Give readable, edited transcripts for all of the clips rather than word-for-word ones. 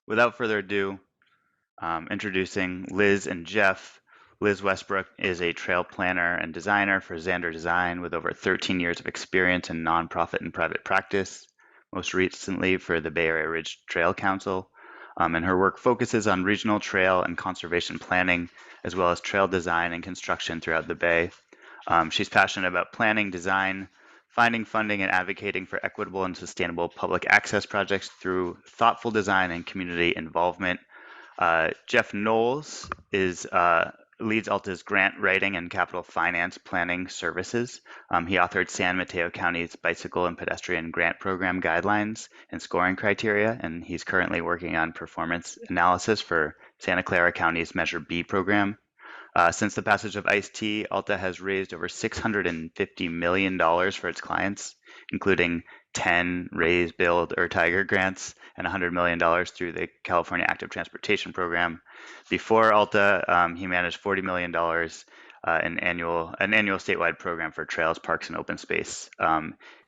without further ado, introducing Liz and Jeff. Liz Westbrook is a trail planner and designer for Zander Design with over 13 years of experience in nonprofit and private practice, most recently for the Bay Area Ridge Trail Council. And her work focuses on regional trail and conservation planning, as well as trail design and construction throughout the Bay. She's passionate about planning, design, finding funding, and advocating for equitable and sustainable public access projects through thoughtful design and community involvement. Jeff Knowles leads Alta's grant writing and capital finance planning services. He authored San Mateo County's bicycle and pedestrian grant program guidelines and scoring criteria, and he's currently working on performance analysis for Santa Clara County's Measure B program. Since the passage of ICE-T, Alta has raised over $650 million for its clients, including 10 Raise, Build, or Tiger grants and $100 million through the California Active Transportation Program. Before Alta, he managed $40 million an annual statewide program for trails, parks, and open space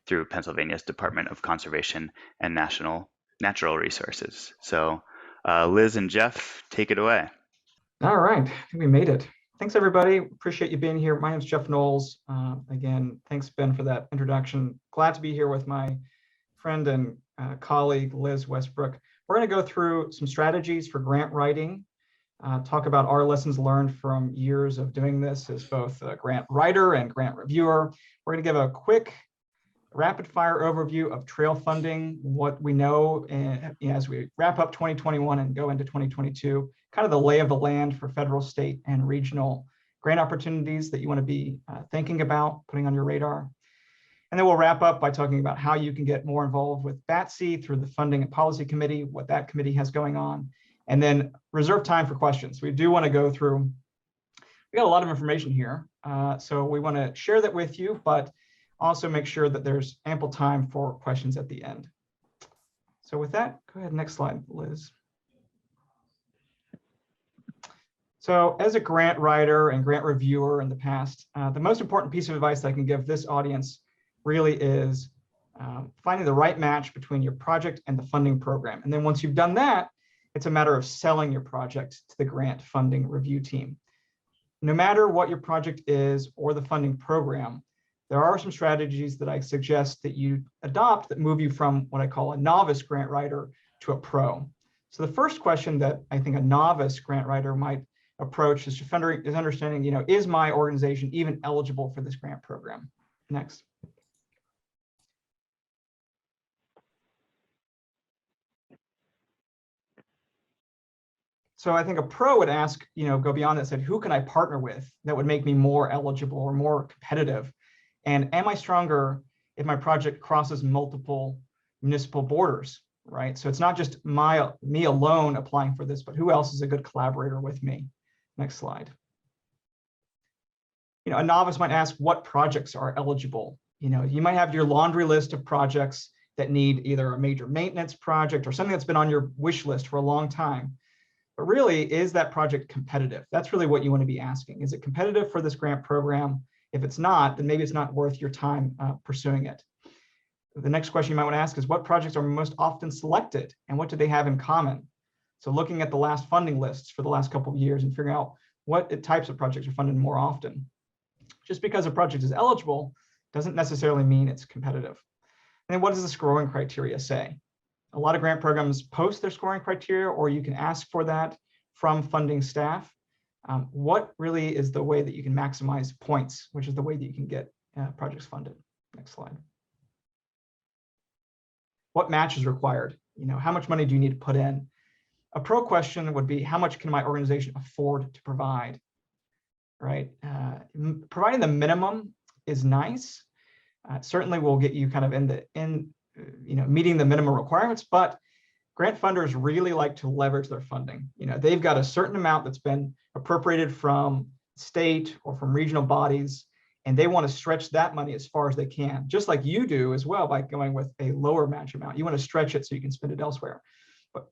through Pennsylvania's Department of Conservation and Natural Resources. So Liz and Jeff, take it away. All right, I think we made it. Thanks, everybody. Appreciate you being here. My name is Jeff Knowles. Again, thanks, Ben, for that introduction. Glad to be here with my friend and colleague, Liz Westbrook. We're going to go through some strategies for grant writing, talk about our lessons learned from years of doing this as both a grant writer and grant reviewer. We're going to give a quick rapid fire overview of trail funding, what we know as we wrap up 2021 and go into 2022, kind of the lay of the land for federal, state, and regional grant opportunities that you want to be thinking about, putting on your radar. And then we'll wrap up by talking about how you can get more involved with BATC through the Funding and Policy Committee, what that committee has going on, and then reserve time for questions. We do want to go through, we got a lot of information here, so we want to share that with you, but also make sure that there's ample time for questions at the end. So with that, go ahead, next slide, Liz. So as a grant writer and grant reviewer in the past, the most important piece of advice I can give this audience really is finding the right match between your project and the funding program. And then once you've done that, it's a matter of selling your project to the grant funding review team. No matter what your project is or the funding program, there are some strategies that I suggest that you adopt that move you from what I call a novice grant writer to a pro. So the first question that I think a novice grant writer might approach is understanding, is my organization even eligible for this grant program? Next. So I think a pro would ask, go beyond that, said, who can I partner with that would make me more eligible or more competitive? And am I stronger if my project crosses multiple municipal borders, right? So it's not just me alone applying for this, but who else is a good collaborator with me? Next slide. A novice might ask what projects are eligible. You might have your laundry list of projects that need either a major maintenance project or something that's been on your wish list for a long time. But really, is that project competitive? That's really what you want to be asking. Is it competitive for this grant program? If it's not, then maybe it's not worth your time pursuing it. The next question you might want to ask is what projects are most often selected and what do they have in common? So looking at the last funding lists for the last couple of years and figuring out what types of projects are funded more often. Just because a project is eligible doesn't necessarily mean it's competitive. And then what does the scoring criteria say? A lot of grant programs post their scoring criteria, or you can ask for that from funding staff. What really is the way that you can maximize points, which is the way that you can get projects funded? Next slide. What match is required? How much money do you need to put in? A pro question would be, how much can my organization afford to provide? Right? Providing the minimum is nice. Certainly will get you kind of meeting the minimum requirements, but grant funders really like to leverage their funding. They've got a certain amount that's been appropriated from state or from regional bodies, and they want to stretch that money as far as they can, just like you do as well by going with a lower match amount. You want to stretch it so you can spend it elsewhere.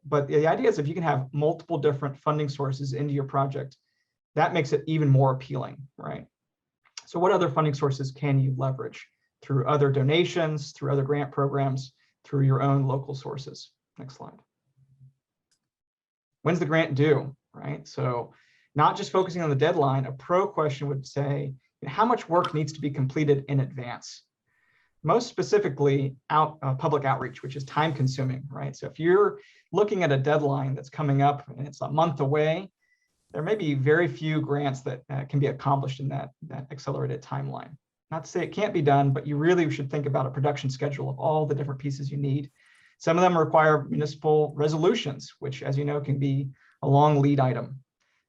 But the idea is if you can have multiple different funding sources into your project, that makes it even more appealing, right? So what other funding sources can you leverage through other donations, through other grant programs, through your own local sources? Next slide. When's the grant due, right? So not just focusing on the deadline, a pro question would say, how much work needs to be completed in advance? Most specifically, public outreach, which is time consuming, right? So if you're looking at a deadline that's coming up and it's a month away, there may be very few grants that can be accomplished in that accelerated timeline. Not to say it can't be done, but you really should think about a production schedule of all the different pieces you need. Some of them require municipal resolutions, which, as you know, can be a long lead item.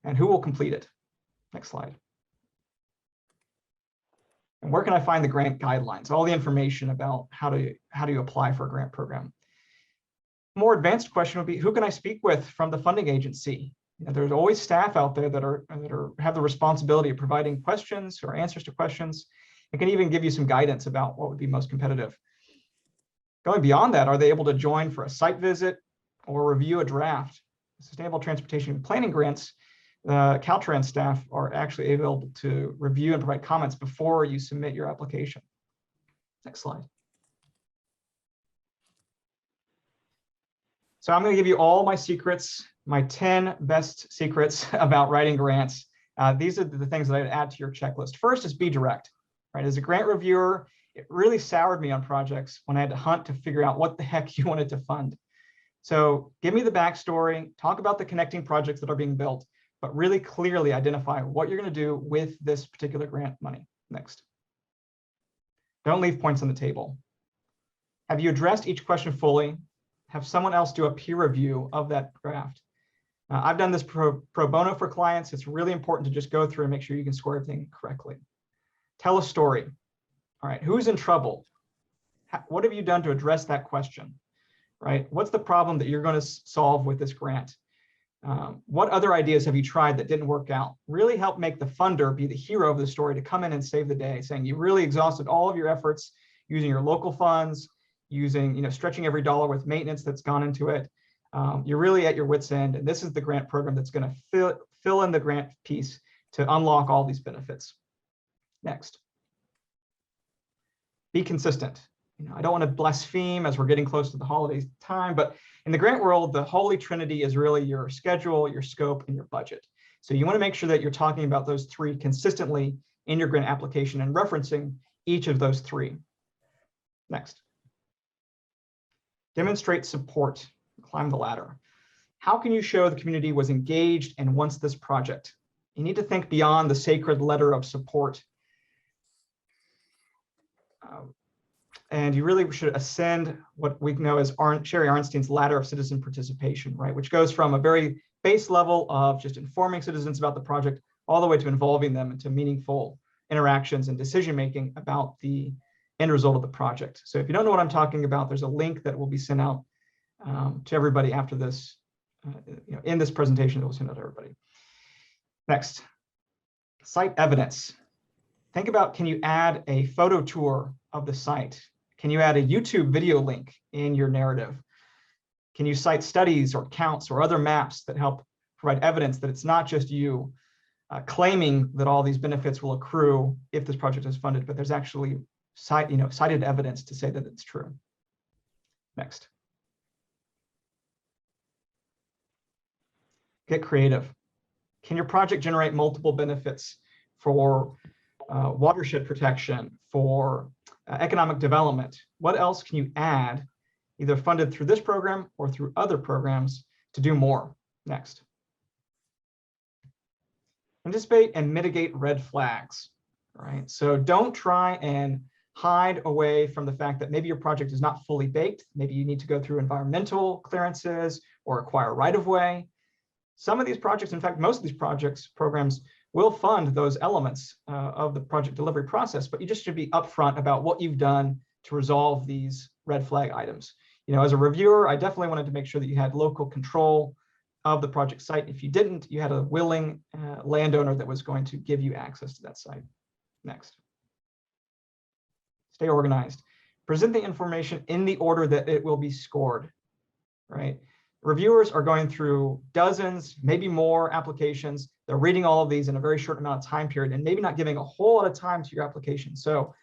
And who will complete it? Next slide. And where can I find the grant guidelines? All the information about how do you apply for a grant program. More advanced question would be, who can I speak with from the funding agency? You know, there's always staff out there that have the responsibility of providing questions or answers to questions. It can even give you some guidance about what would be most competitive. Going beyond that, are they able to join for a site visit or review a draft? Sustainable Transportation and Planning grants, Caltrans staff are actually able to review and provide comments before you submit your application. Next slide. So I'm going to give you all my secrets, my 10 best secrets about writing grants. These are the things that I would add to your checklist. First is be direct, right? As a grant reviewer, it really soured me on projects when I had to hunt to figure out what the heck you wanted to fund. So give me the backstory, talk about the connecting projects that are being built, but really clearly identify what you're going to do with this particular grant money. Next. Don't leave points on the table. Have you addressed each question fully? Have someone else do a peer review of that draft. I've done this pro bono for clients. It's really important to just go through and make sure you can score everything correctly. Tell a story. All right, who's in trouble? What have you done to address that question, right? What's the problem that you're going to solve with this grant? What other ideas have you tried that didn't work out? Really help make the funder be the hero of the story to come in and save the day, saying you really exhausted all of your efforts using your local funds, using, stretching every dollar with maintenance that's gone into it. You're really at your wit's end, and this is the grant program that's going to fill in the grant piece to unlock all these benefits. Next. Be consistent. I don't want to blaspheme as we're getting close to the holiday time, but in the grant world, the holy trinity is really your schedule, your scope, and your budget. So you want to make sure that you're talking about those three consistently in your grant application and referencing each of those three. Next. Demonstrate support, climb the ladder. How can you show the community was engaged and wants this project? You need to think beyond the sacred letter of support. And you really should ascend what we know as Sherry Arnstein's ladder of citizen participation, right? Which goes from a very base level of just informing citizens about the project all the way to involving them into meaningful interactions and decision-making about the end result of the project. So if you don't know what I'm talking about, there's a link that will be sent out to everybody after this, in this presentation that we'll send out to everybody. Next, site evidence. Think about, can you add a photo tour of the site? Can you add a YouTube video link in your narrative? Can you cite studies or counts or other maps that help provide evidence that it's not just you claiming that all these benefits will accrue if this project is funded, but there's actually cited evidence to say that it's true. Next. Get creative. Can your project generate multiple benefits for watershed protection, for economic development? What else can you add, either funded through this program or through other programs, to do more? Next. Anticipate and mitigate red flags, right? So don't try and hide away from the fact that maybe your project is not fully baked. Maybe you need to go through environmental clearances or acquire right-of-way. Some of these projects, in fact, most of these programs will fund those elements of the project delivery process, but you just should be upfront about what you've done to resolve these red flag items. As a reviewer, I definitely wanted to make sure that you had local control of the project site. If you didn't, you had a willing landowner that was going to give you access to that site. Next. Stay organized. Present the information in the order that it will be scored, right? Reviewers are going through dozens, maybe more applications. They're reading all of these in a very short amount of time period and maybe not giving a whole lot of time to your application. So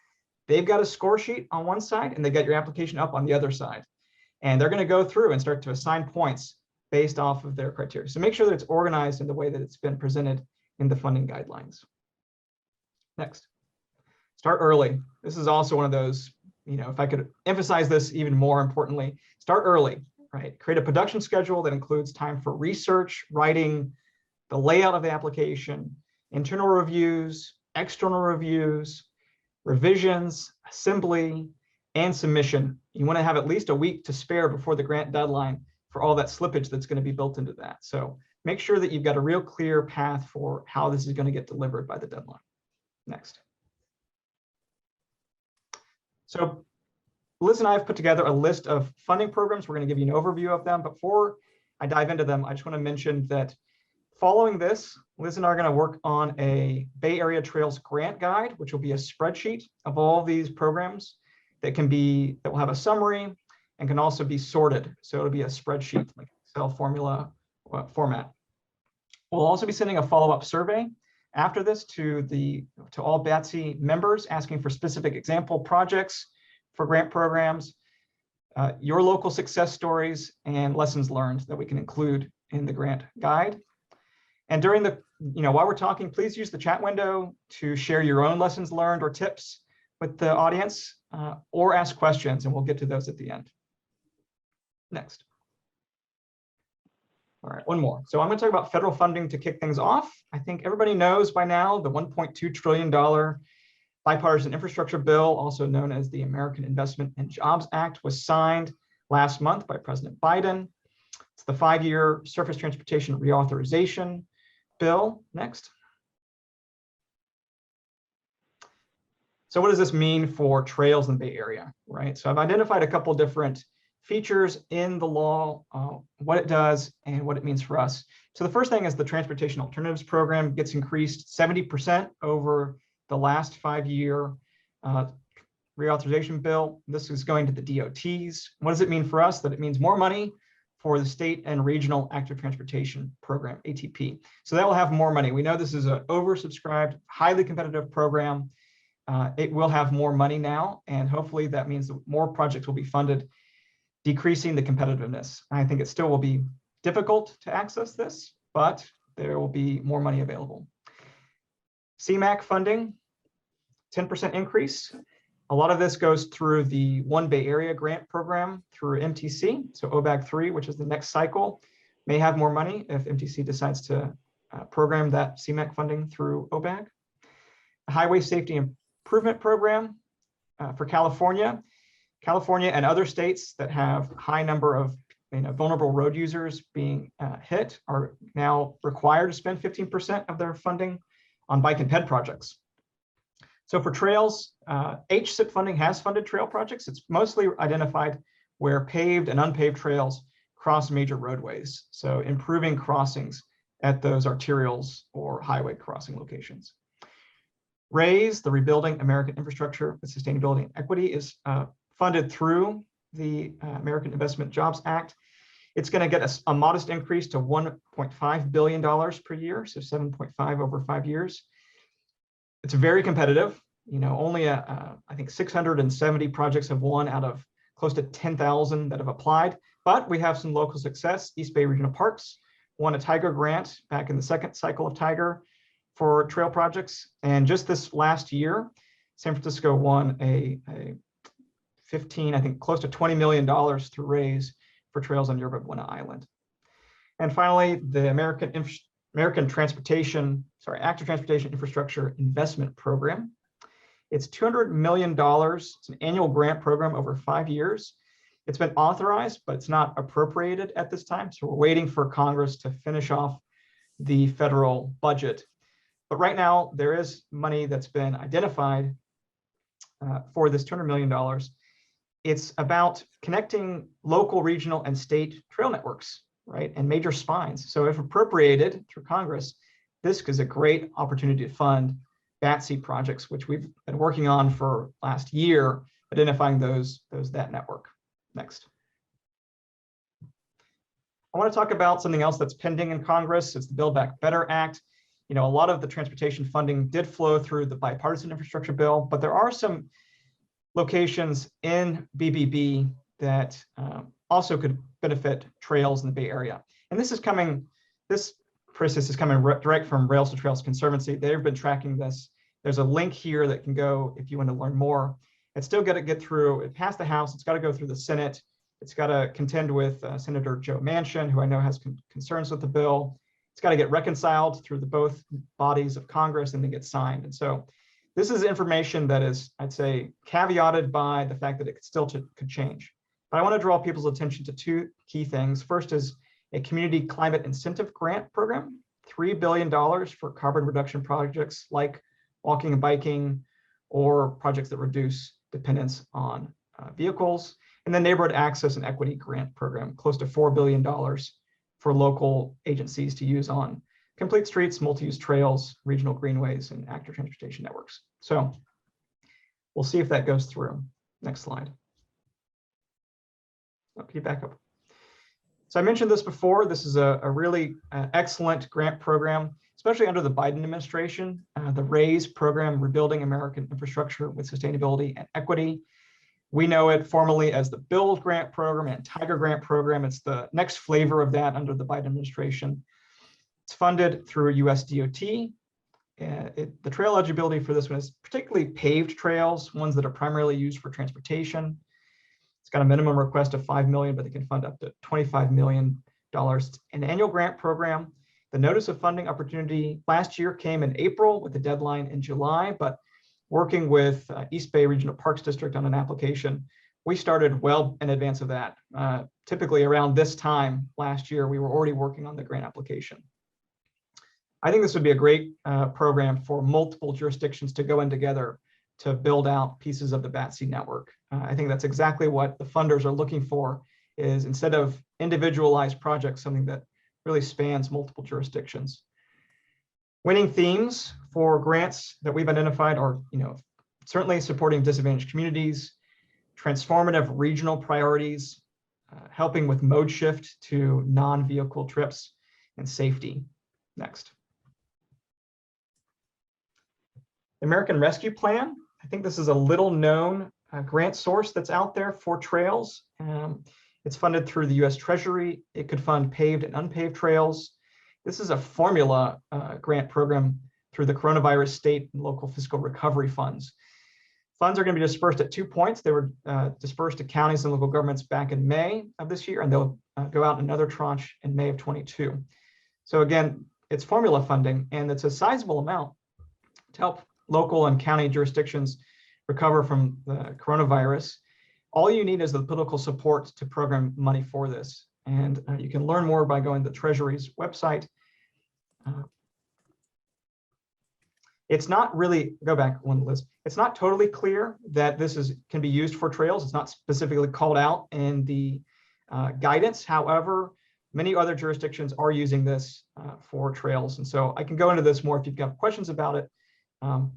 they've got a score sheet on one side and they got your application up on the other side. And they're going to go through and start to assign points based off of their criteria. So make sure that it's organized in the way that it's been presented in the funding guidelines. Next, start early. This is also one of those, if I could emphasize this even more importantly, start early, right? Create a production schedule that includes time for research, writing, the layout of the application, internal reviews, external reviews, revisions, assembly, and submission. You want to have at least a week to spare before the grant deadline for all that slippage that's going to be built into that. So make sure that you've got a real clear path for how this is going to get delivered by the deadline. Next. So Liz and I have put together a list of funding programs. We're going to give you an overview of them. Before I dive into them, I just want to mention that following this, Liz and I are going to work on a Bay Area Trails grant guide, which will be a spreadsheet of all these programs that will have a summary and can also be sorted. So it'll be a spreadsheet, like Excel formula format. We'll also be sending a follow-up survey after this to all BATC members, asking for specific example projects for grant programs, your local success stories, and lessons learned that we can include in the grant guide. And during while we're talking, please use the chat window to share your own lessons learned or tips with the audience, or ask questions, and we'll get to those at the end. Next. All right, one more. So I'm going to talk about federal funding to kick things off. I think everybody knows by now the $1.2 trillion Bipartisan Infrastructure Bill, also known as the American Investment and Jobs Act, was signed last month by President Biden. It's the 5-year Surface Transportation Reauthorization Bill. Next. So what does this mean for trails in the Bay Area, right? So I've identified a couple different features in the law, what it does and what it means for us. So the first thing is the Transportation Alternatives Program gets increased 70% over the last 5-year reauthorization bill. This is going to the DOTs. What does it mean for us? That it means more money for the state and regional active transportation program, ATP. So that will have more money. We know this is an oversubscribed, highly competitive program. It will have more money now, and hopefully that means that more projects will be funded, decreasing the competitiveness. I think it still will be difficult to access this, but there will be more money available. CMAQ funding, 10% increase. A lot of this goes through the One Bay Area grant program through MTC. So OBAG 3, which is the next cycle, may have more money if MTC decides to program that CMAQ funding through OBAG. The Highway Safety Improvement Program for California. California and other states that have high number of vulnerable road users being hit are now required to spend 15% of their funding on bike and ped projects. So for trails, HSIP funding has funded trail projects. It's mostly identified where paved and unpaved trails cross major roadways. So improving crossings at those arterials or highway crossing locations. RAISE, the Rebuilding American Infrastructure with Sustainability and Equity, is funded through the American Investment Jobs Act. It's going to get a modest increase to $1.5 billion per year, so 7.5 over 5 years. It's very competitive. Only I think 670 projects have won out of close to 10,000 that have applied, but we have some local success. East Bay Regional Parks won a Tiger grant back in the second cycle of Tiger for trail projects. And just this last year, San Francisco won a 15, I think close to $20 million through RAISE for trails on Yerba Buena Island. And finally, the Active Transportation Infrastructure Investment Program. It's $200 million. It's an annual grant program over 5 years. It's been authorized, but it's not appropriated at this time. So we're waiting for Congress to finish off the federal budget. But right now, there is money that's been identified for this $200 million. It's about connecting local, regional, and state trail networks, right, and major spines. So if appropriated through Congress, this is a great opportunity to fund BATC projects, which we've been working on for last year, identifying that network. Next. I want to talk about something else that's pending in Congress. It's the Build Back Better Act. A lot of the transportation funding did flow through the Bipartisan Infrastructure Bill, but there are some locations in BBB that also could benefit trails in the Bay Area. And this process is coming direct from Rails to Trails Conservancy. They've been tracking this. There's a link here that can go if you want to learn more. It's still got to get through. It passed the House. It's got to go through the Senate. It's got to contend with Senator Joe Manchin, who I know has concerns with the bill. It's got to get reconciled through the both bodies of Congress and then get signed. And so this is information that is, I'd say, caveated by the fact that it could change. But I want to draw people's attention to two key things. First is a community climate incentive grant program, $3 billion for carbon reduction projects like walking and biking or projects that reduce dependence on vehicles. And the neighborhood access and equity grant program, close to $4 billion for local agencies to use on complete streets, multi-use trails, regional greenways, and active transportation networks. So we'll see if that goes through. Next slide. Oh, can you back up? So I mentioned this before. This is a really excellent grant program, especially under the Biden administration. The RAISE program, Rebuilding American Infrastructure with Sustainability and Equity. We know it formally as the BUILD grant program and Tiger grant program. It's the next flavor of that under the Biden administration. It's funded through US DOT. The trail eligibility for this one is particularly paved trails, ones that are primarily used for transportation. It's got a minimum request of $5 million, but they can fund up to $25 million. An annual grant program. The notice of funding opportunity last year came in April with the deadline in July, but working with East Bay Regional Parks District on an application, we started well in advance of that. Typically around this time last year, we were already working on the grant application. I think this would be a great program for multiple jurisdictions to go in together to build out pieces of the BATC network. I think that's exactly what the funders are looking for, is instead of individualized projects, something that really spans multiple jurisdictions. Winning themes for grants that we've identified are, certainly supporting disadvantaged communities, transformative regional priorities, helping with mode shift to non-vehicle trips, and safety. Next. The American Rescue Plan. I think this is a little known grant source that's out there for trails. It's funded through the US Treasury. It could fund paved and unpaved trails. This is a formula grant program through the coronavirus state and local fiscal recovery funds. Funds are going to be dispersed at 2 points. They were dispersed to counties and local governments back in May of this year, and they'll go out in another tranche in May of 22. So again, it's formula funding, and it's a sizable amount to help local and county jurisdictions recover from the coronavirus. All you need is the political support to program money for this. And you can learn more by going to the Treasury's website. It's not really, go back one, Liz. It's not totally clear that this can be used for trails. It's not specifically called out in the guidance. However, many other jurisdictions are using this for trails. And so I can go into this more if you've got questions about it.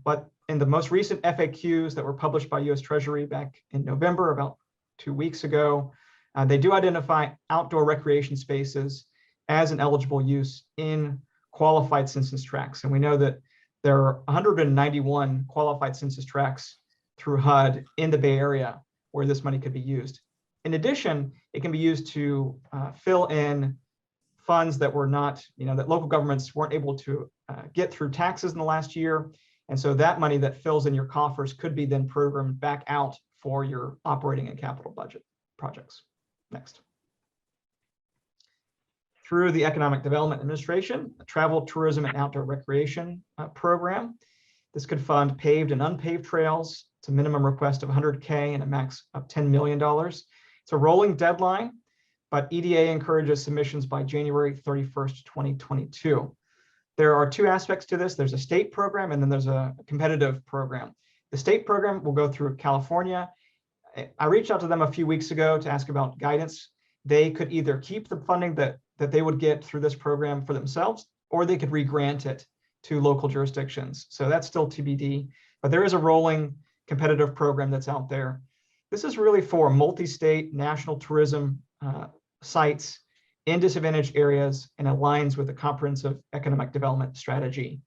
But in the most recent FAQs that were published by US Treasury back in November, about 2 weeks ago, they do identify outdoor recreation spaces as an eligible use in qualified census tracts. And we know that there are 191 qualified census tracts through HUD in the Bay Area where this money could be used. In addition, it can be used to fill in funds that were not, that local governments weren't able to get through taxes in the last year. And so that money that fills in your coffers could be then programmed back out for your operating and capital budget projects. Next. Through the Economic Development Administration, a travel, tourism, and outdoor recreation program. This could fund paved and unpaved trails. It's a minimum request of $100K and a max of $10 million. It's a rolling deadline, but EDA encourages submissions by January 31st, 2022. There are two aspects to this. There's a state program and then there's a competitive program. The state program will go through California. I reached out to them a few weeks ago to ask about guidance. They could either keep the funding that they would get through this program for themselves, or they could re-grant it to local jurisdictions. So that's still TBD, but there is a rolling competitive program that's out there. This is really for multi-state national tourism sites in disadvantaged areas and aligns with a comprehensive economic development strategy.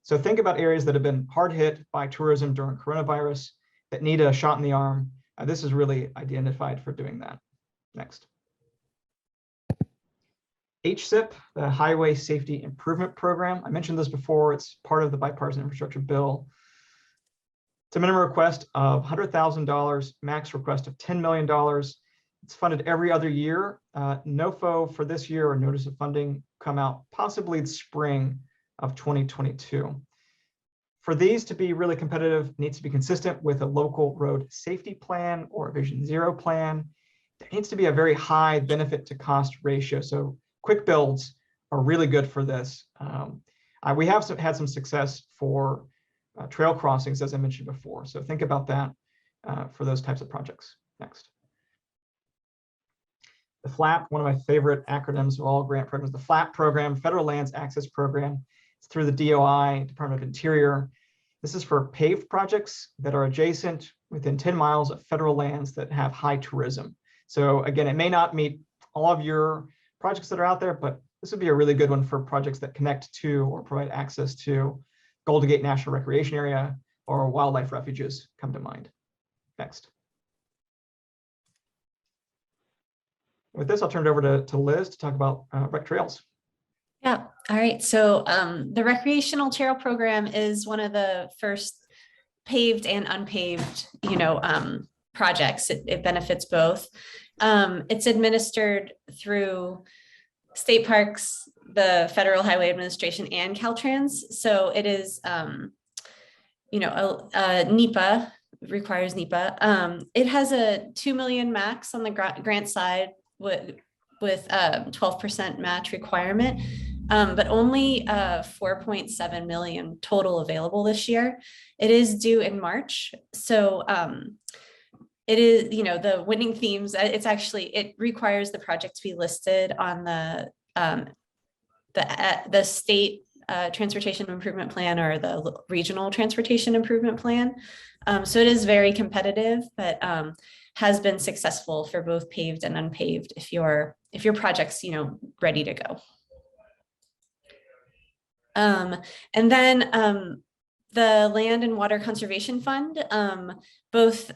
So think about areas that have been hard hit by tourism during coronavirus that need a shot in the arm. This is really identified for doing that. Next. HSIP, the Highway Safety Improvement Program. I mentioned this before. It's part of the Bipartisan Infrastructure Bill. It's a minimum request of $100,000, max request of $10 million. It's funded every other year. NOFO for this year, or notice of funding, come out possibly in spring of 2022. For these to be really competitive, it needs to be consistent with a local road safety plan or a Vision Zero plan. There needs to be a very high benefit to cost ratio. So quick builds are really good for this. We have had some success for trail crossings, as I mentioned before. So think about that for those types of projects. Next. The FLAP, one of my favorite acronyms of all grant programs, the FLAP program, Federal Lands Access Program. It's through the DOI, Department of Interior. This is for paved projects that are adjacent within 10 miles of federal lands that have high tourism. So again, it may not meet all of your projects that are out there, but this would be a really good one for projects that connect to or provide access to Golden Gate National Recreation Area or wildlife refuges come to mind. Next. With this, I'll turn it over to Liz to talk about rec trails. Yeah, all right. So the recreational trail program is one of the first paved and unpaved, projects. It benefits both. It's administered through state parks, the Federal Highway Administration, and Caltrans. So it is, NEPA, requires NEPA. It has a $2 million max on the grant side with 12% match requirement, but only 4.7 million total available this year. It is due in March. So it is, the winning themes, it requires the project to be listed on the state transportation improvement plan or the regional transportation improvement plan. So it is very competitive, but has been successful for both paved and unpaved if your project's ready to go. And then the Land and Water Conservation Fund, both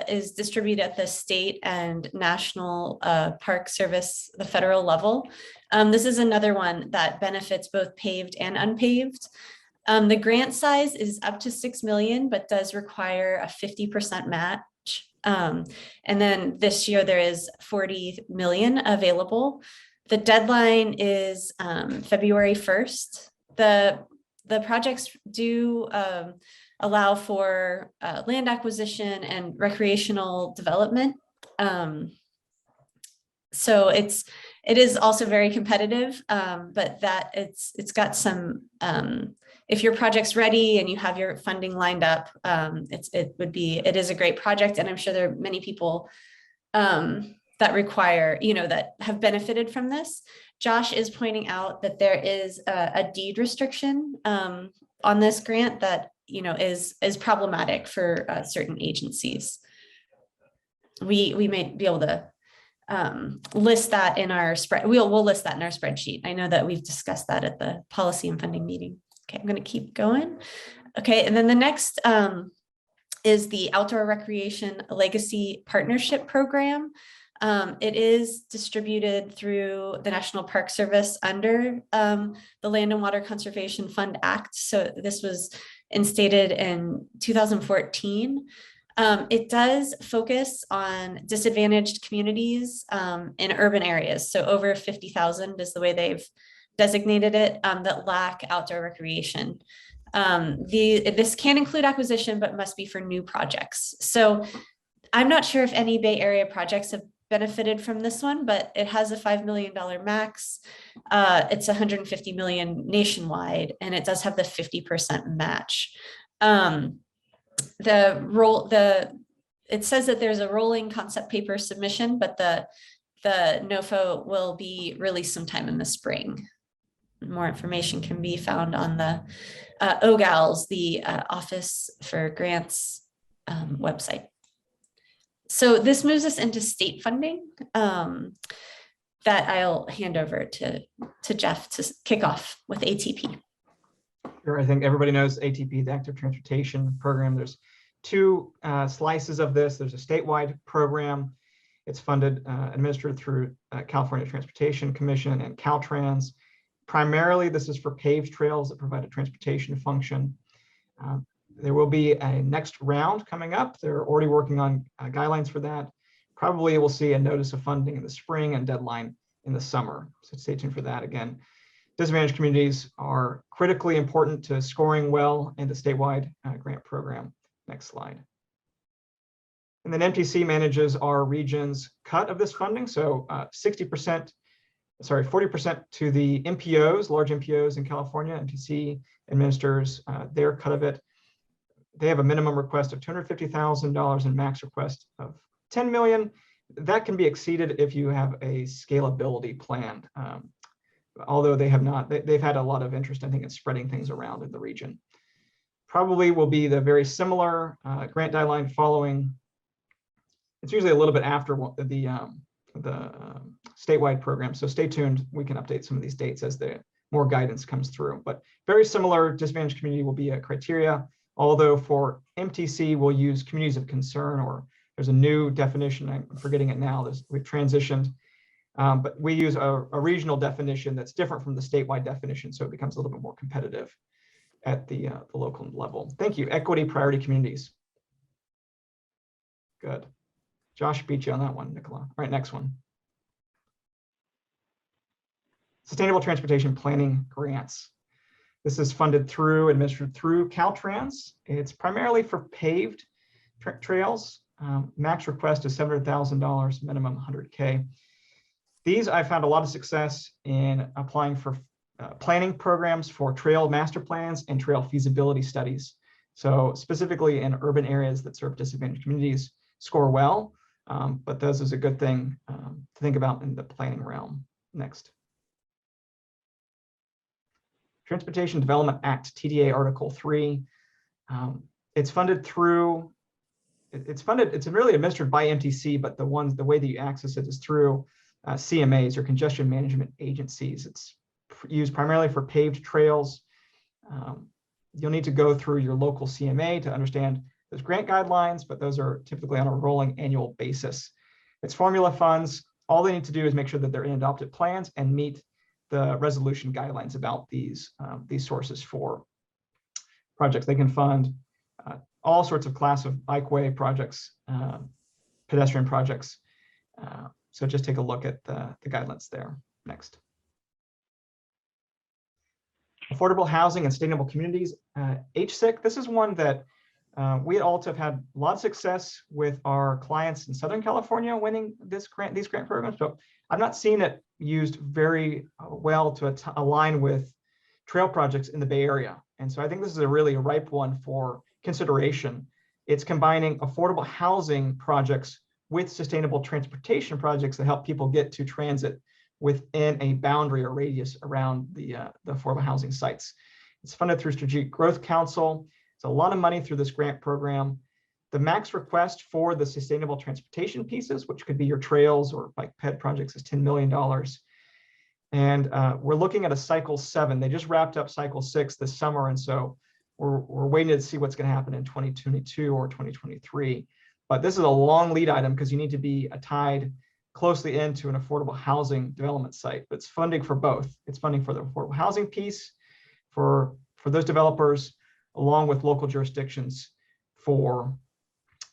is distributed at the state and national park service, the federal level. This is another one that benefits both paved and unpaved. The grant size is up to 6 million, but does require a 50% match. And then this year there is 40 million available. The deadline is February 1st. The projects do allow for land acquisition and recreational development. So it is also very competitive, but that it's got some, if your project's ready and you have your funding lined up, it is a great project. And I'm sure there are many people that require, that have benefited from this. Josh is pointing out that there is a deed restriction on this grant that is problematic for certain agencies. We may be able to list that in our spread. We'll list that in our spreadsheet. I know that we've discussed that at the policy and funding meeting. Okay, I'm going to keep going. Okay, and then the next is the Outdoor Recreation Legacy Partnership Program. It is distributed through the National Park Service under the Land and Water Conservation Fund Act. So this was instated in 2014. It does focus on disadvantaged communities in urban areas. So over 50,000 is the way they've designated it, that lack outdoor recreation. This can include acquisition, but must be for new projects. So I'm not sure if any Bay Area projects have benefited from this one, but it has a $5 million max. It's 150 million nationwide, and it does have the 50% match. It says that there's a rolling concept paper submission, but the NOFO will be released sometime in the spring. More information can be found on the OGAL's, the Office for Grants website. So this moves us into state funding that I'll hand over to Jeff to kick off with ATP. Sure, I think everybody knows ATP, the Active Transportation Program. There's two slices of this. There's a statewide program. It's funded, administered through California Transportation Commission and Caltrans. Primarily, this is for paved trails that provide a transportation function. There will be a next round coming up. They're already working on guidelines for that. Probably we'll see a notice of funding in the spring and deadline in the summer. So stay tuned for that. Again, disadvantaged communities are critically important to scoring well in the statewide grant program. Next slide. And then MTC manages our region's cut of this funding. So 40% to the MPOs, large MPOs in California. MTC administers their cut of it. They have a minimum request of $250,000 and max request of $10 million. That can be exceeded if you have a scalability plan. Although they have not, they've had a lot of interest, I think, in spreading things around in the region. Probably will be the very similar grant deadline following. It's usually a little bit after the statewide program. So stay tuned. We can update some of these dates as the more guidance comes through. But very similar, disadvantaged community will be a criteria. Although for MTC, we'll use communities of concern, or there's a new definition. I'm forgetting it now. We've transitioned. But we use a regional definition that's different from the statewide definition. So it becomes a little bit more competitive at the local level. Thank you. Equity priority communities. Good. Josh beat you on that one, Nicola. All right, next one. Sustainable Transportation Planning Grants. This is funded through, administered through Caltrans. It's primarily for paved trails. Max request is $700,000, minimum $100K. These I found a lot of success in applying for planning programs for trail master plans and trail feasibility studies. So specifically in urban areas that serve disadvantaged communities score well, but this is a good thing to think about in the planning realm. Next. Transportation Development Act, TDA Article 3. It's funded through, it's really administered by MTC, but the way that you access it is through CMAs, or congestion management agencies. It's used primarily for paved trails. You'll need to go through your local CMA to understand those grant guidelines, but those are typically on a rolling annual basis. It's formula funds. All they need to do is make sure that they're in adopted plans and meet the resolution guidelines about these sources for projects. They can fund all sorts of class of bikeway projects, pedestrian projects. So just take a look at the guidelines there. Next. Affordable Housing and Sustainable Communities, HSIP. This is one that we at Alta have had a lot of success with our clients in Southern California winning these grant programs, but I've not seen it used very well to align with trail projects in the Bay Area. And so I think this is a really ripe one for consideration. It's combining affordable housing projects with sustainable transportation projects that help people get to transit within a boundary or radius around the affordable housing sites. It's funded through Strategic Growth Council. It's a lot of money through this grant program. The max request for the sustainable transportation pieces, which could be your trails or bike ped projects, is $10 million. And we're looking at a cycle 7. They just wrapped up cycle 6 this summer. And so we're waiting to see what's going to happen in 2022 or 2023. But this is a long lead item because you need to be tied closely into an affordable housing development site. But it's funding for both. It's funding for the affordable housing piece for those developers, along with local jurisdictions for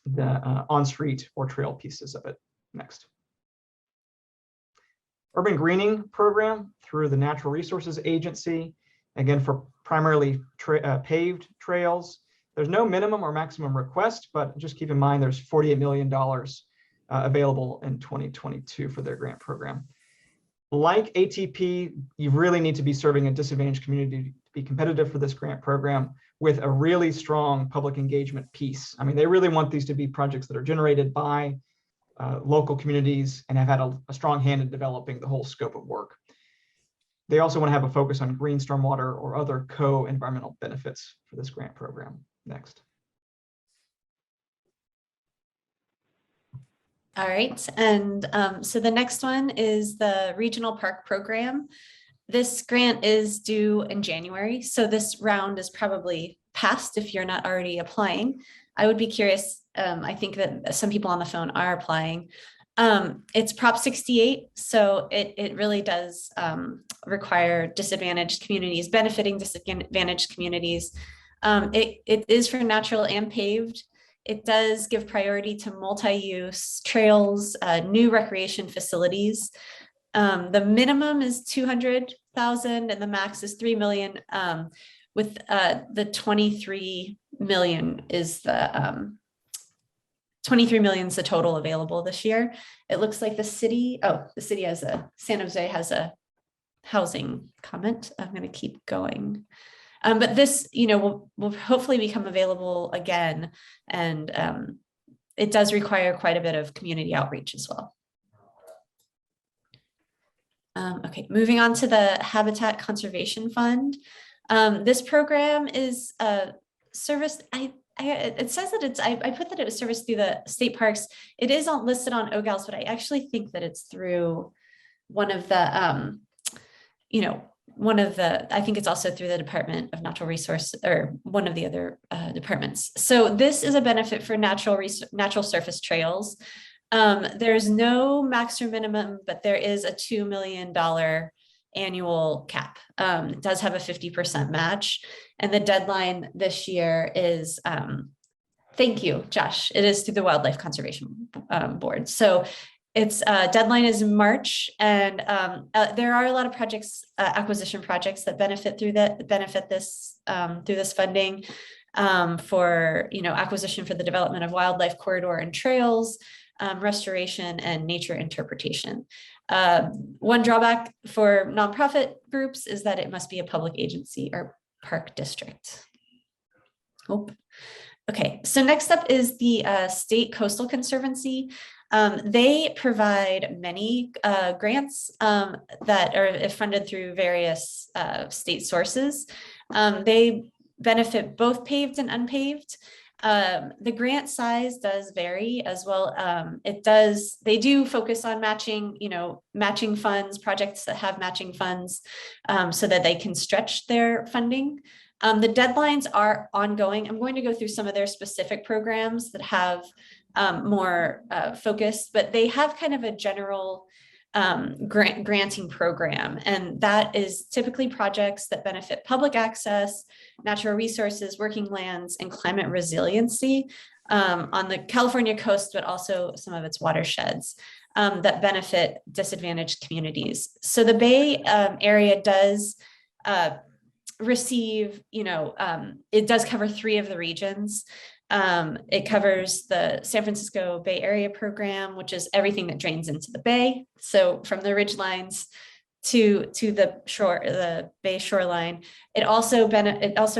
the on-street or trail pieces of it. Next. Urban Greening Program through the Natural Resources Agency, again for primarily paved trails. There's no minimum or maximum request, but just keep in mind there's $48 million available in 2022 for their grant program. Like ATP, you really need to be serving a disadvantaged community to be competitive for this grant program with a really strong public engagement piece. I mean, they really want these to be projects that are generated by local communities and have had a strong hand in developing the whole scope of work. They also want to have a focus on green stormwater or other co-environmental benefits for this grant program. Next. All right, and so the next one is the Regional Park Program. This grant is due in January, so this round is probably passed if you're not already applying. I would be curious, I think that some people on the phone are applying. It's Prop 68, so it really does require disadvantaged communities, benefiting disadvantaged communities. It is for natural and paved. It does give priority to multi-use trails, new recreation facilities. The minimum is 200,000 and the max is 3 million. With the 23 million is the 23 million is the total available this year. It looks like the city has San Jose has a housing comment. I'm going to keep going. But this, will hopefully become available again. And it does require quite a bit of community outreach as well. Okay, moving on to the Habitat Conservation Fund. This program is serviced, it says that I put that it was serviced through the state parks. It is listed on OGALS, but I actually think that it's through one of the, I think it's also through the Department of Natural Resources or one of the other departments. So this is a benefit for natural surface trails. There's no max or minimum, but there is a $2 million annual cap. It does have a 50% match. And the deadline this year is, thank you, Josh, it is through the Wildlife Conservation Board. So its deadline is March, and there are a lot of projects, acquisition projects that benefit through this through this funding for acquisition for the development of wildlife corridor and trails, restoration and nature interpretation. One drawback for nonprofit groups is that it must be a public agency or park district. Oh. Okay, so next up is the State Coastal Conservancy. They provide many grants that are funded through various state sources. They benefit both paved and unpaved. The grant size does vary as well. They do focus on matching funds, projects that have matching funds so that they can stretch their funding. The deadlines are ongoing. I'm going to go through some of their specific programs that have more focus, but they have kind of a general granting program, and that is typically projects that benefit public access, natural resources, working lands, and climate resiliency on the California coast, but also some of its watersheds that benefit disadvantaged communities. So the Bay Area does receive, it does cover 3 of the regions. It covers the San Francisco Bay Area program, which is everything that drains into the bay. So from the ridgelines to the shore, the bay shoreline. It also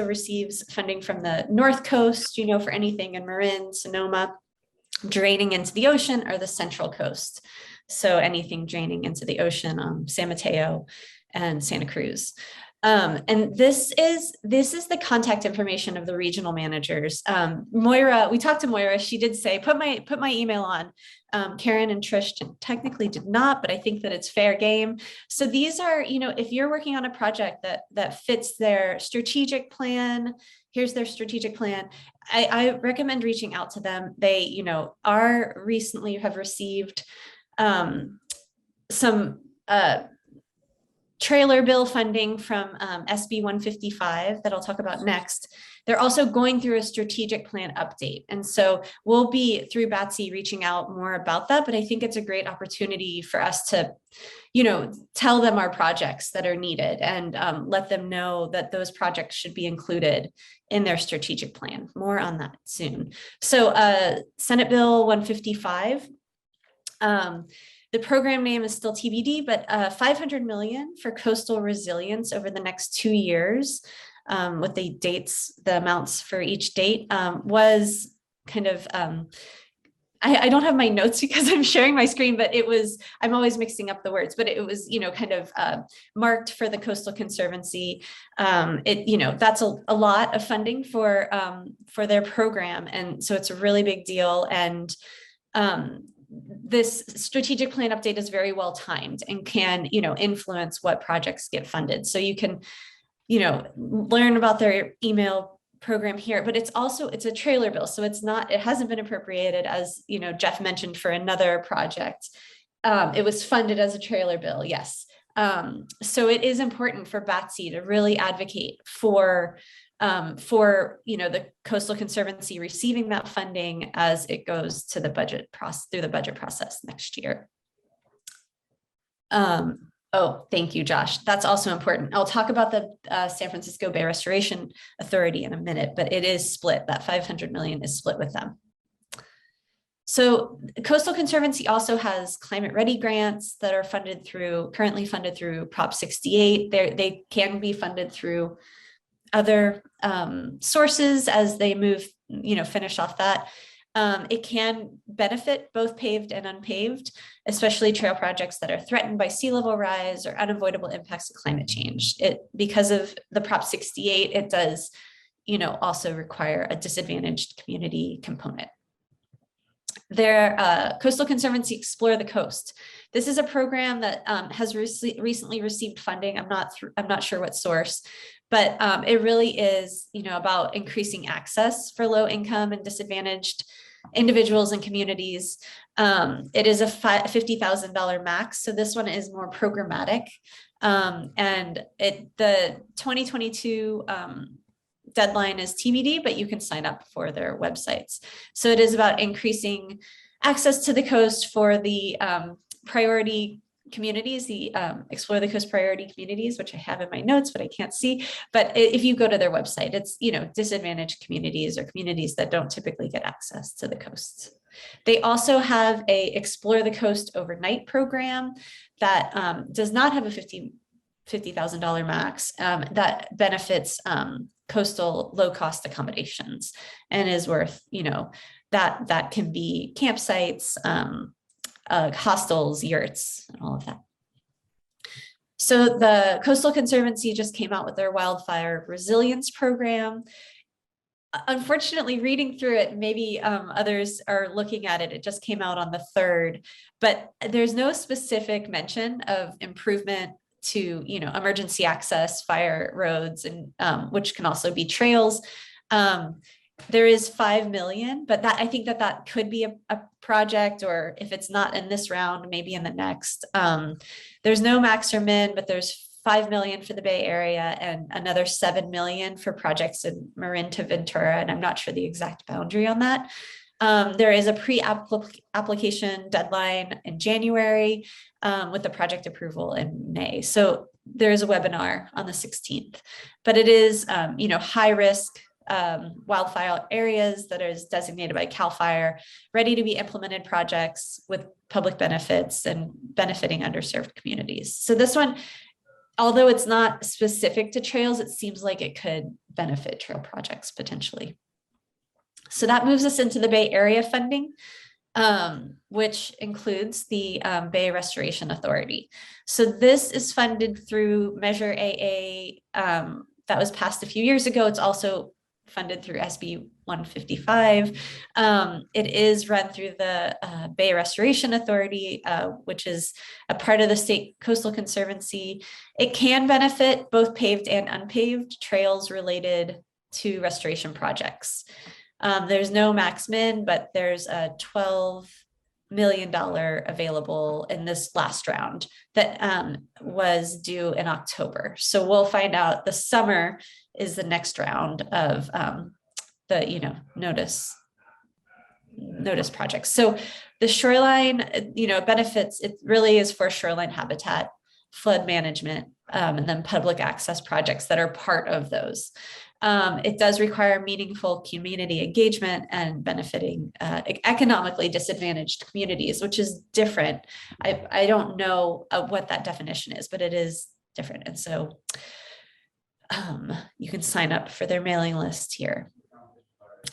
receives funding from the North Coast, for anything in Marin, Sonoma, draining into the ocean, or the Central Coast. So anything draining into the ocean, San Mateo and Santa Cruz. And this is the contact information of the regional managers. Moira, we talked to Moira. She did say, put my email on. Karen and Trish technically did not, but I think that it's fair game. So these are, if you're working on a project that fits their strategic plan, here's their strategic plan. I recommend reaching out to them. They, recently have received some trailer bill funding from SB 155 that I'll talk about next. They're also going through a strategic plan update. And so we'll be through BATC reaching out more about that, but I think it's a great opportunity for us to, tell them our projects that are needed and let them know that those projects should be included in their strategic plan. More on that soon. So Senate Bill 155, the program name is still TBD, but $500 million for coastal resilience over the next 2 years, with the dates, the amounts for each date was kind of, I don't have my notes because I'm sharing my screen, but I'm always mixing up the words, but it was, kind of marked for the Coastal Conservancy. That's a lot of funding for their program. And so it's a really big deal. And this strategic plan update is very well timed and can, influence what projects get funded. So you can, learn about their email program here, but it's a trailer bill. So it hasn't been appropriated, as Jeff mentioned, for another project. It was funded as a trailer bill, yes. So it is important for BATC to really advocate for the Coastal Conservancy receiving that funding as it goes to the budget process, through the budget process next year. Oh, thank you, Josh. That's also important. I'll talk about the San Francisco Bay Restoration Authority in a minute, but it is split. That $500 million is split with them. So Coastal Conservancy also has climate ready grants that are currently funded through Prop 68. They can be funded through other sources as they move, finish off that. It can benefit both paved and unpaved, especially trail projects that are threatened by sea level rise or unavoidable impacts of climate change. Because of the Prop 68, it does, also require a disadvantaged community component. Their Coastal Conservancy Explore the Coast. This is a program that has recently received funding. I'm not sure what source, but it really is, about increasing access for low income and disadvantaged individuals and communities. It is a $50,000 max. So this one is more programmatic. And the 2022 deadline is TBD, but you can sign up for their websites. So it is about increasing access to the coast for the priority communities, the Explore the Coast priority communities, which I have in my notes, but I can't see. But if you go to their website, it's, disadvantaged communities or communities that don't typically get access to the coast. They also have a Explore the Coast overnight program that does not have a $50,000 max that benefits coastal low-cost accommodations and is worth, that can be campsites, hostels, yurts, and all of that. So the Coastal Conservancy just came out with their wildfire resilience program. Unfortunately, reading through it, maybe others are looking at it, it just came out on the 3rd, but there's no specific mention of improvement to, emergency access, fire roads, and which can also be trails. There is $5 million, but I think that could be a project, or if it's not in this round, maybe in the next. There's no max or min, but there's $5 million for the Bay Area and another $7 million for projects in Marin to Ventura, and I'm not sure the exact boundary on that. There is a pre-application deadline in January with the project approval in May. So there is a webinar on the 16th, but it is, high risk wildfire areas that is designated by CAL FIRE, ready to be implemented projects with public benefits and benefiting underserved communities. So this one, although it's not specific to trails, it seems like it could benefit trail projects potentially. So that moves us into the Bay Area funding, which includes the Bay Restoration Authority. So this is funded through Measure AA that was passed a few years ago. It's also funded through SB 155. It is run through the Bay Restoration Authority, which is a part of the State Coastal Conservancy. It can benefit both paved and unpaved trails related to restoration projects. There's no max min, but there's a $12 million available in this last round that was due in October. So we'll find out. The summer is the next round of the notice projects. So the shoreline, benefits, it really is for shoreline habitat, flood management, and then public access projects that are part of those. It does require meaningful community engagement and benefiting economically disadvantaged communities, which is different. I don't know what that definition is, but it is different. And so you can sign up for their mailing list here.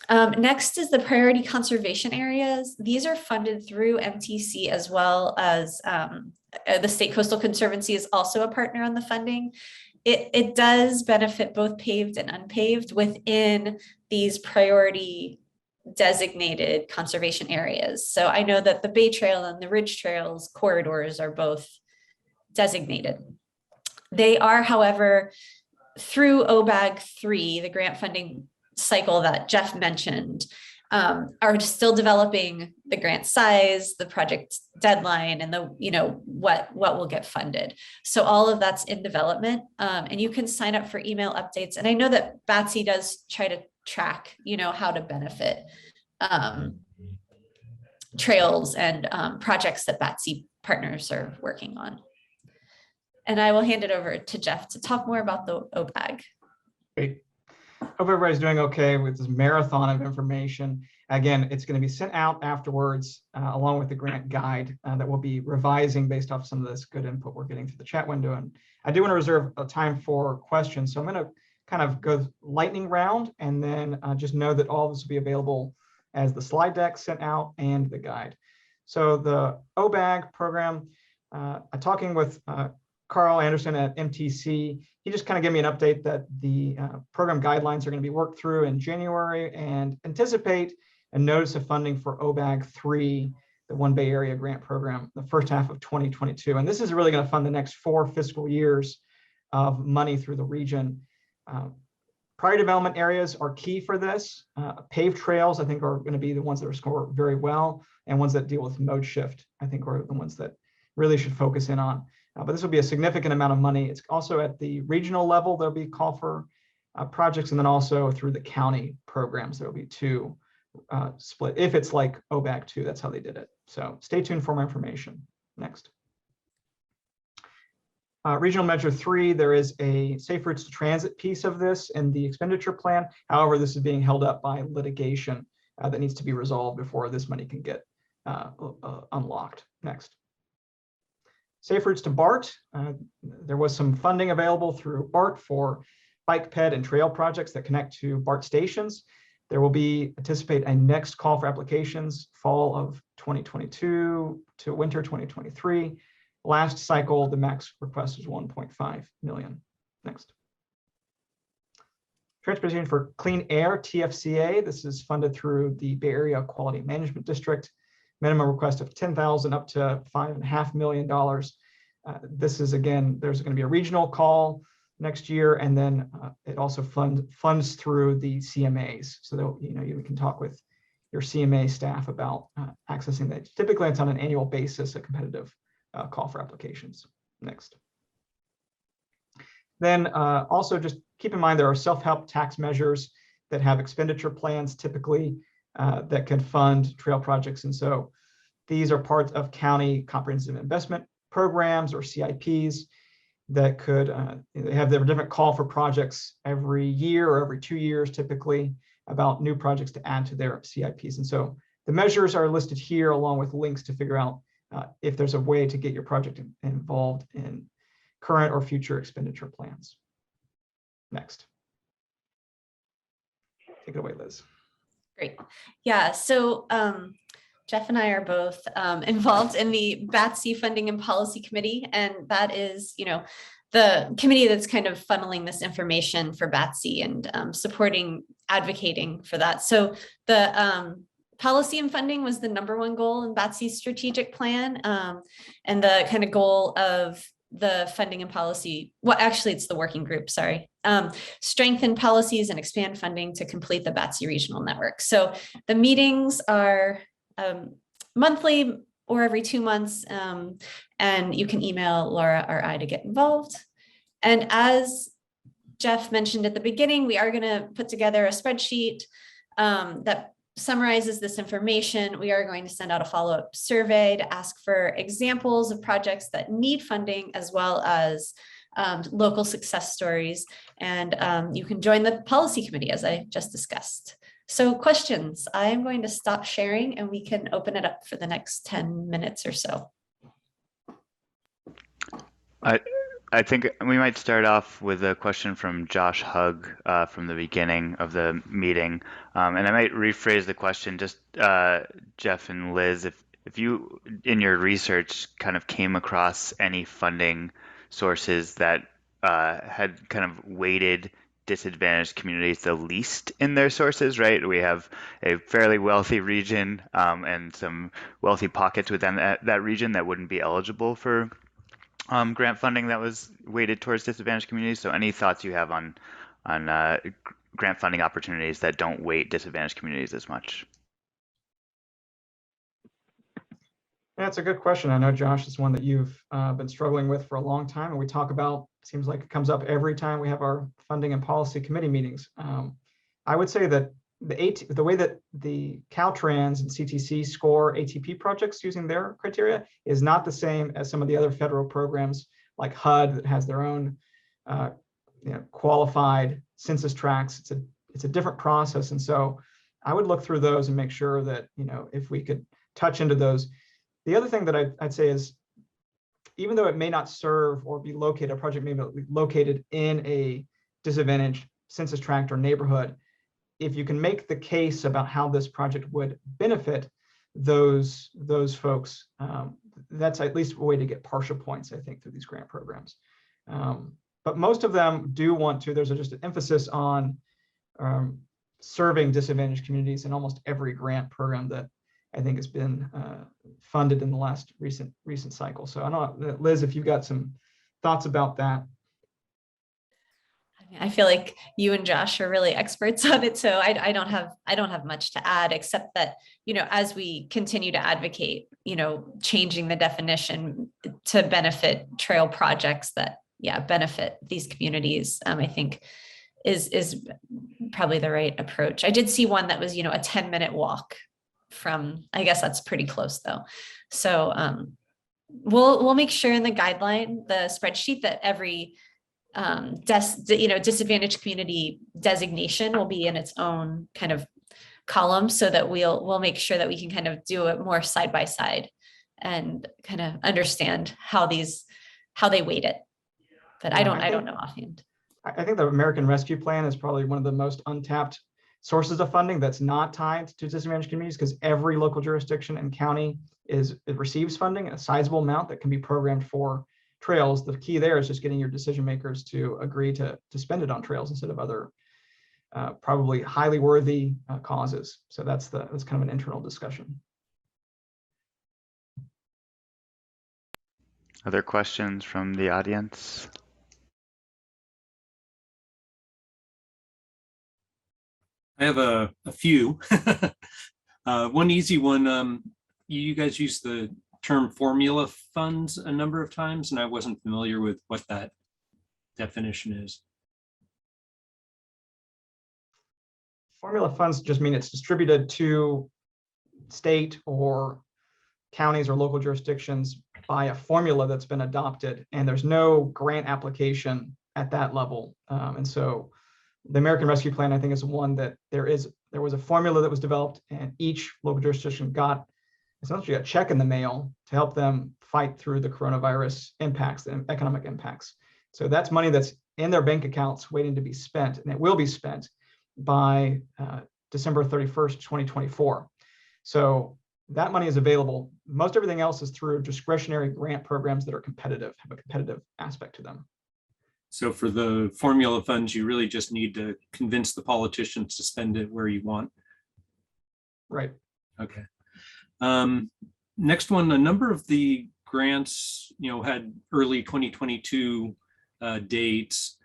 Next is the priority conservation areas. These are funded through MTC, as well as the State Coastal Conservancy is also a partner on the funding. It does benefit both paved and unpaved within these priority designated conservation areas. So I know that the Bay Trail and the Ridge Trails corridors are both designated. They are, however, through OBAG 3, the grant funding cycle that Jeff mentioned are still developing the grant size, the project deadline, and the, what will get funded. So all of that's in development, and you can sign up for email updates. And I know that BATC does try to track, how to benefit trails and projects that BATC partners are working on. And I will hand it over to Jeff to talk more about the OBAG. Great. Hope everybody's doing okay with this marathon of information. Again, it's going to be sent out afterwards, along with the grant guide that we'll be revising based off some of this good input we're getting through the chat window. And I do want to reserve a time for questions. So I'm going to kind of go lightning round, and then just know that all of this will be available as the slide deck sent out and the guide. So the OBAG program, talking with Carl Anderson at MTC, he just kind of gave me an update that the program guidelines are going to be worked through in January, and anticipate a notice of funding for OBAG 3, the One Bay Area Grant Program, the first half of 2022. And this is really going to fund the next 4 fiscal years of money through the region. Prior development areas are key for this. Paved trails, I think, are going to be the ones that are scored very well, and ones that deal with mode shift, I think, are the ones that really should focus in on. But this will be a significant amount of money. It's also at the regional level, there'll be call for projects, and then also through the county programs, there'll be 2 split. If it's like OBAG 2, that's how they did it. So stay tuned for more information. Next. Regional Measure 3, there is a Safe Routes to Transit piece of this in the expenditure plan. However, this is being held up by litigation that needs to be resolved before this money can get unlocked. Next. Safe Routes to BART. There was some funding available through BART for bike ped and trail projects that connect to BART stations. There will be, anticipate, a next call for applications fall of 2022 to winter 2023. Last cycle, the max request was 1.5 million. Next. Transportation for Clean Air, TFCA. This is funded through the Bay Area Quality Management District. Minimum request of $10,000 up to $5.5 million. This is, again, there's going to be a regional call next year, and then it also funds through the CMAs. So that, you can talk with your CMA staff about accessing that. Typically, it's on an annual basis, a competitive call for applications. Next. Then also just keep in mind there are self-help tax measures that have expenditure plans typically that can fund trail projects. And so these are parts of county comprehensive investment programs or CIPs that could, they have their different call for projects every year or every 2 years typically about new projects to add to their CIPs. And so the measures are listed here along with links to figure out if there's a way to get your project involved in current or future expenditure plans. Next. Take it away, Liz. Great. Yeah, so Jeff and I are both involved in the BATC Funding and Policy Committee, and that is, the committee that's kind of funneling this information for BATC and supporting, advocating for that. So the policy and funding was the #1 goal in BATC's strategic plan, and the kind of goal of the funding and policy, well, actually it's the working group, sorry, strengthen policies and expand funding to complete the BATC regional network. So the meetings are monthly or every 2 months, and you can email Laura or I to get involved. And as Jeff mentioned at the beginning, we are going to put together a spreadsheet that summarizes this information. We are going to send out a follow-up survey to ask for examples of projects that need funding, as well as local success stories. And you can join the policy committee, as I just discussed. So questions, I'm going to stop sharing and we can open it up for the next 10 minutes or so. I think we might start off with a question from Josh Hugg from the beginning of the meeting. And I might rephrase the question, just Jeff and Liz, if you, in your research, kind of came across any funding sources that had kind of weighted disadvantaged communities the least in their sources, right? We have a fairly wealthy region and some wealthy pockets within that region that wouldn't be eligible for grant funding that was weighted towards disadvantaged communities. So any thoughts you have on grant funding opportunities that don't weight disadvantaged communities as much? Yeah, it's a good question. I know, Josh, it's one that you've been struggling with for a long time, and we talk about, seems like it comes up every time we have our funding and policy committee meetings. I would say that the way that the Caltrans and CTC score ATP projects using their criteria is not the same as some of the other federal programs like HUD that has their own qualified census tracts. It's a different process, and so I would look through those and make sure that if we could touch into those. The other thing that I'd say is, even though it may not serve or be located, a project may be located in a disadvantaged census tract or neighborhood, if you can make the case about how this project would benefit those folks, that's at least a way to get partial points, I think, through these grant programs. But most of them do want to, there's just an emphasis on serving disadvantaged communities in almost every grant program that I think has been funded in the last recent cycle. So I don't know, Liz, if you've got some thoughts about that. I feel like you and Josh are really experts on it, so I don't have much to add, except that as we continue to advocate, changing the definition to benefit trail projects that benefit these communities, I think is probably the right approach. I did see one that was a 10-minute walk from, I guess that's pretty close though. So we'll make sure in the guideline, the spreadsheet, that every disadvantaged community designation will be in its own kind of column, so that we'll make sure that we can kind of do it more side by side and kind of understand how they weight it. But I don't know offhand. I think the American Rescue Plan is probably one of the most untapped sources of funding that's not tied to disadvantaged communities, because every local jurisdiction and county it receives funding, a sizable amount that can be programmed for trails. The key there is just getting your decision makers to agree to spend it on trails instead of other probably highly worthy causes. So that's kind of an internal discussion. Other questions from the audience? I have a few. One easy one. You guys use the term formula funds a number of times, and I wasn't familiar with what that definition is. Formula funds just mean it's distributed to state or counties or local jurisdictions by a formula that's been adopted, and there's no grant application at that level. And so the American Rescue Plan, I think, is one that there was a formula that was developed, and each local jurisdiction got essentially a check in the mail to help them fight through the coronavirus impacts, the economic impacts. So that's money that's in their bank accounts waiting to be spent, and it will be spent by December 31st, 2024. So that money is available. Most everything else is through discretionary grant programs that are competitive, have a competitive aspect to them. So for the formula funds, you really just need to convince the politicians to spend it where you want. Right. Okay. Next one, a number of the grants, had early 2022 dates.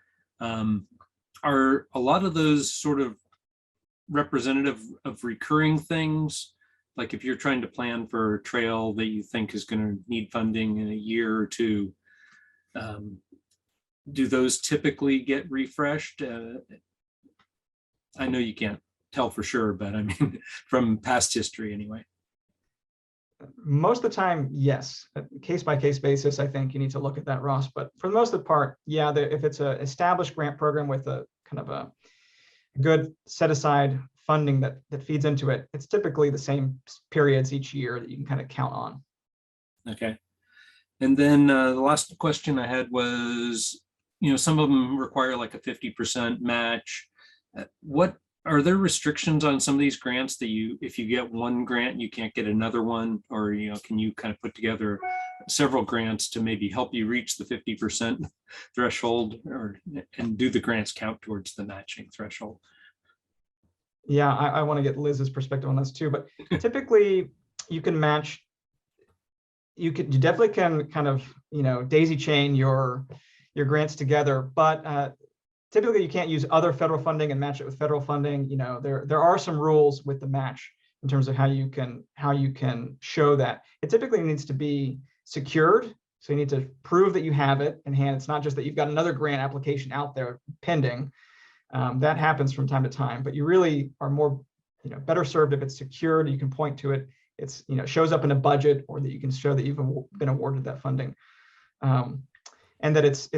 Are a lot of those sort of representative of recurring things? Like if you're trying to plan for a trail that you think is going to need funding in a year or two, do those typically get refreshed? I know you can't tell for sure, but I mean, from past history anyway. Most of the time, yes. Case by case basis, I think you need to look at that, Ross. But for the most of the part, yeah, if it's an established grant program with a kind of a good set aside funding that feeds into it, it's typically the same periods each year that you can kind of count on. Okay. And then the last question I had was, some of them require like a 50% match. What are there restrictions on some of these grants that if you get one grant, you can't get another one, or, can you kind of put together several grants to maybe help you reach the 50% threshold, and do the grants count towards the matching threshold? Yeah, I want to get Liz's perspective on this too, but typically you can match, you definitely can kind of, daisy chain your grants together, but typically you can't use other federal funding and match it with federal funding. You know, there are some rules with the match in terms of how you can show that. It typically needs to be secured. So you need to prove that you have it in hand. It's not just that you've got another grant application out there pending. That happens from time to time, but you really are more, better served if it's secured. You can point to it. It's, shows up in a budget, or that you can show that you've been awarded that funding, and that it's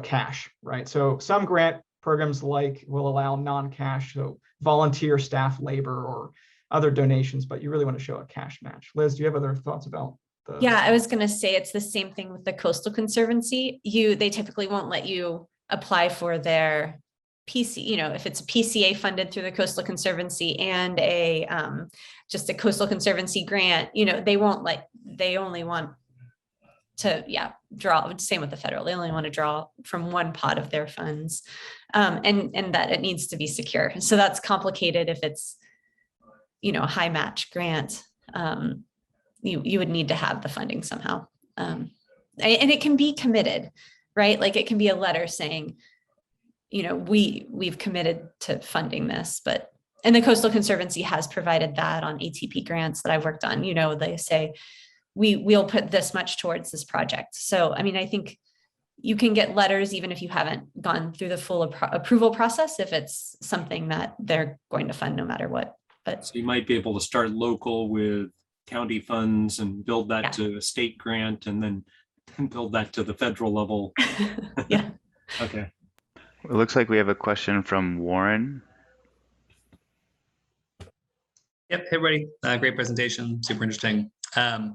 cash, right? So some grant programs will allow non-cash, so volunteer staff labor or other donations, but you really want to show a cash match. Liz, do you have other thoughts about? Yeah, I was going to say it's the same thing with the Coastal Conservancy. They typically won't let you apply for their PC, if it's a PCA funded through the Coastal Conservancy and just a Coastal Conservancy grant, they only want to, draw, same with the federal, they only want to draw from one pot of their funds, and that it needs to be secure. So that's complicated if it's, a high match grant. You would need to have the funding somehow. And it can be committed, right? Like it can be a letter saying, we've committed to funding this, and the Coastal Conservancy has provided that on ATP grants that I've worked on. They say, we'll put this much towards this project. So, I think you can get letters even if you haven't gone through the full approval process, if it's something that they're going to fund no matter what. But so you might be able to start local with county funds and build that to a state grant, and then build that to the federal level. Yeah. Okay. It looks like we have a question from Warren. Yep. Hey, everybody. Great presentation. Super interesting. So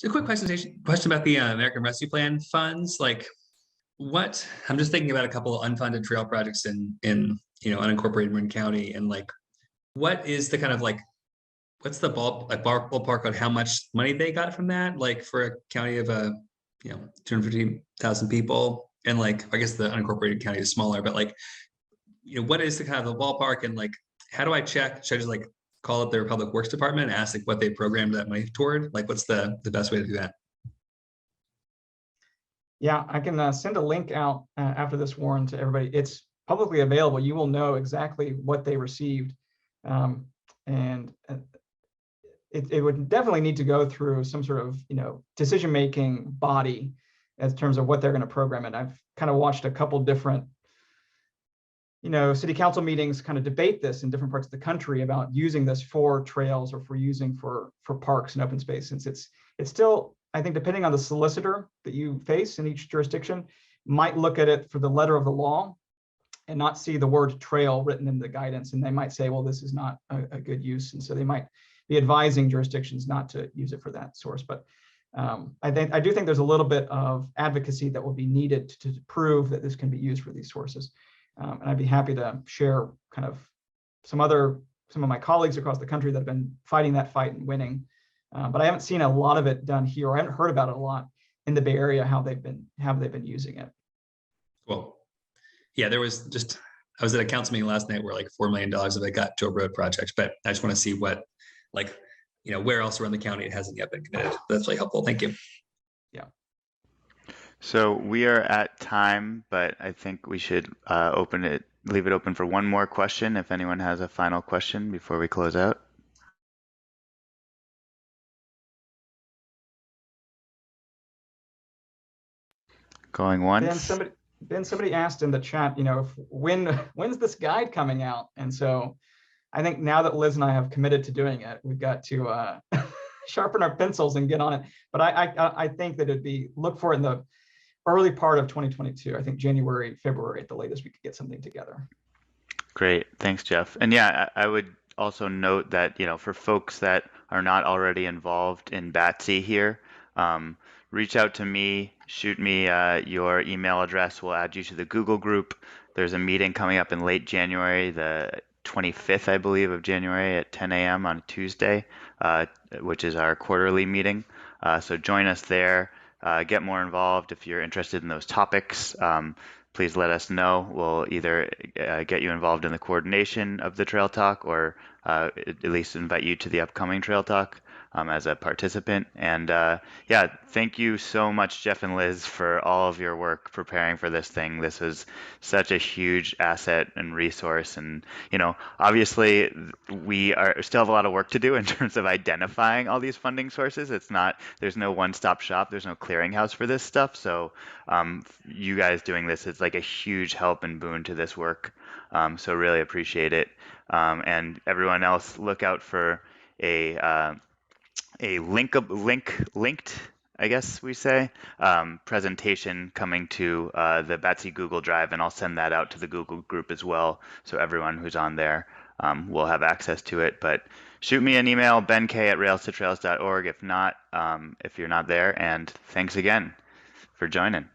a quick question about the American Rescue Plan funds. Like, I'm just thinking about a couple of unfunded trail projects in unincorporated Marin County, and like, what is the kind of like, what's the ballpark on how much money they got from that? Like for a county of 250,000 people, and like, I guess the unincorporated county is smaller, but like, what is the kind of the ballpark, and like, how do I check? Should I just like call up their public works department and ask like what they programmed that money toward? Like, what's the best way to do that? Yeah, I can send a link out after this, Warren, to everybody. It's publicly available. You will know exactly what they received. And it would definitely need to go through some sort of, decision-making body in terms of what they're going to program it. I've kind of watched a couple different, city council meetings kind of debate this in different parts of the country about using this for trails or for parks and open space, since it's still, I think, depending on the solicitor that you face in each jurisdiction, might look at it for the letter of the law and not see the word trail written in the guidance. And they might say, well, this is not a good use. And so they might be advising jurisdictions not to use it for that source. But I do think there's a little bit of advocacy that will be needed to prove that this can be used for these sources. And I'd be happy to share kind of some of my colleagues across the country that have been fighting that fight and winning. But I haven't seen a lot of it done here, or I haven't heard about it a lot in the Bay Area, how they've been using it. Well, yeah, I was at a council meeting last night where like $4 million of it got to a road project, but I just want to see what, like, where else around the county it hasn't yet been committed. That's really helpful. Thank you. Yeah. So we are at time, but I think we should leave it open for one more question, if anyone has a final question before we close out. Going once. Somebody asked in the chat, when's this guide coming out? And so I think now that Liz and I have committed to doing it, we've got to sharpen our pencils and get on it. But I think that look for it in the early part of 2022. I think January, February at the latest, we could get something together. Great. Thanks, Jeff. And yeah, I would also note that, for folks that are not already involved in BATC here, reach out to me, shoot me your email address. We'll add you to the Google group. There's a meeting coming up in late January, the 25th, I believe, of January at 10 a.m. on Tuesday, which is our quarterly meeting. So join us there. Get more involved if you're interested in those topics. Please let us know. We'll either get you involved in the coordination of the Trail Talk, or at least invite you to the upcoming Trail Talk. as a participant. And yeah, thank you so much, Jeff and Liz, for all of your work preparing for this thing. This was such a huge asset and resource. And, you know, obviously we still have a lot of work to do in terms of identifying all these funding sources. There's no one-stop shop, there's no clearinghouse for this stuff. So you guys doing this is like a huge help and boon to this work. So really appreciate it. And everyone else, look out for a linked, I guess we say, presentation coming to the BATC Google Drive, and I'll send that out to the Google group as well, so everyone who's on there will have access to it. But shoot me an email, benk@railstotrails.org, if not, if you're not there. And thanks again for joining.